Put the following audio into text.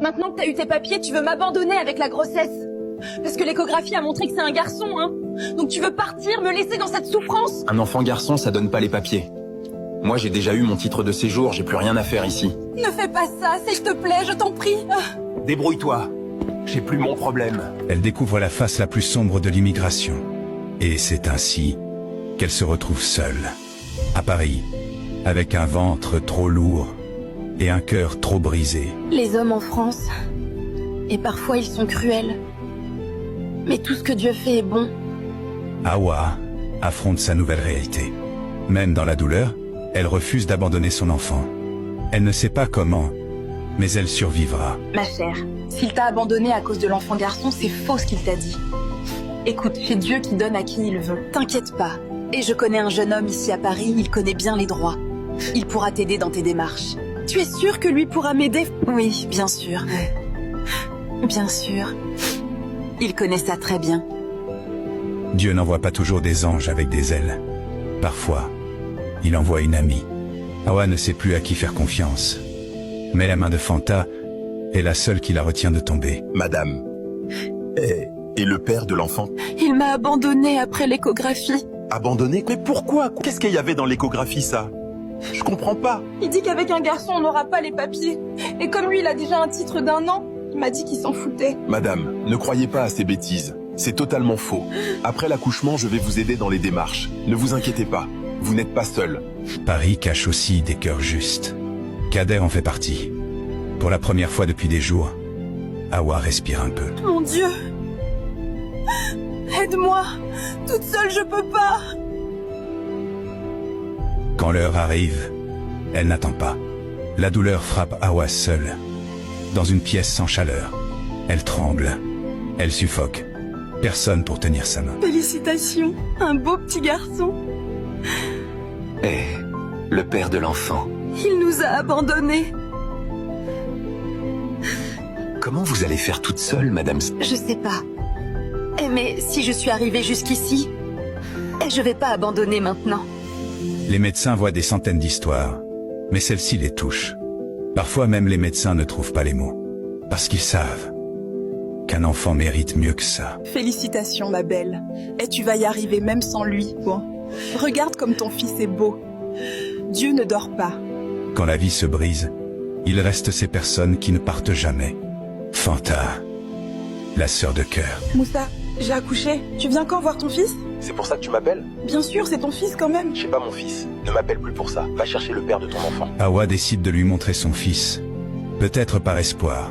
Maintenant que t'as eu tes papiers, tu veux m'abandonner avec la grossesse. Parce que l'échographie a montré que c'est un garçon, hein. Donc tu veux partir, me laisser dans cette souffrance? Un enfant garçon, ça donne pas les papiers. Moi, j'ai déjà eu mon titre de séjour, j'ai plus rien à faire ici. Ne fais pas ça, s'il te plaît, je t'en prie. Débrouille-toi. J'ai plus mon problème. Elle découvre la face la plus sombre de l'immigration. Et c'est ainsi qu'elle se retrouve seule, à Paris, avec un ventre trop lourd et un cœur trop brisé. Les hommes en France, et parfois ils sont cruels. Mais tout ce que Dieu fait est bon. Hawa affronte sa nouvelle réalité. Même dans la douleur, elle refuse d'abandonner son enfant. Elle ne sait pas comment, mais elle survivra. Ma chère, s'il t'a abandonné à cause de l'enfant garçon, c'est faux ce qu'il t'a dit. Écoute, c'est Dieu qui donne à qui il veut. T'inquiète pas. Et je connais un jeune homme ici à Paris, il connaît bien les droits. Il pourra t'aider dans tes démarches. Tu es sûre que lui pourra m'aider? Oui, bien sûr. Bien sûr. Il connaît ça très bien. Dieu n'envoie pas toujours des anges avec des ailes. Parfois, il envoie une amie. Hawa ne sait plus à qui faire confiance. Mais la main de Fanta est la seule qui la retient de tomber. Madame, et le père de l'enfant? Il m'a abandonnée après l'échographie. Abandonné? Mais pourquoi? Qu'est-ce qu'il y avait dans l'échographie, ça? Je comprends pas. Il dit qu'avec un garçon, on n'aura pas les papiers. Et comme lui, il a déjà un titre d'1 an, il m'a dit qu'il s'en foutait. Madame, ne croyez pas à ces bêtises. C'est totalement faux. Après l'accouchement, je vais vous aider dans les démarches. Ne vous inquiétez pas, vous n'êtes pas seul. Paris cache aussi des cœurs justes. Kader en fait partie. Pour la première fois depuis des jours, Hawa respire un peu. Mon Dieu! Aide-moi! Toute seule, je peux pas! Quand l'heure arrive, elle n'attend pas. La douleur frappe Hawa seule. Dans une pièce sans chaleur. Elle tremble. Elle suffoque. Personne pour tenir sa main. Félicitations, un beau petit garçon. Le père de l'enfant. Il nous a abandonnés. Comment vous allez faire toute seule, madame? Je sais pas. Mais si je suis arrivée jusqu'ici, je vais pas abandonner maintenant. Les médecins voient des centaines d'histoires, mais celle-ci les touche. Parfois même les médecins ne trouvent pas les mots, parce qu'ils savent qu'un enfant mérite mieux que ça. Félicitations, ma belle. Et tu vas y arriver même sans lui. Bon, regarde comme ton fils est beau. Dieu ne dort pas. Quand la vie se brise, il reste ces personnes qui ne partent jamais. Fanta, la sœur de cœur. Moussa, j'ai accouché. Tu viens quand voir ton fils? C'est pour ça que tu m'appelles? Bien sûr, c'est ton fils quand même. Je sais pas mon fils. Ne m'appelle plus pour ça. Va chercher le père de ton enfant. Hawa décide de lui montrer son fils, peut-être par espoir.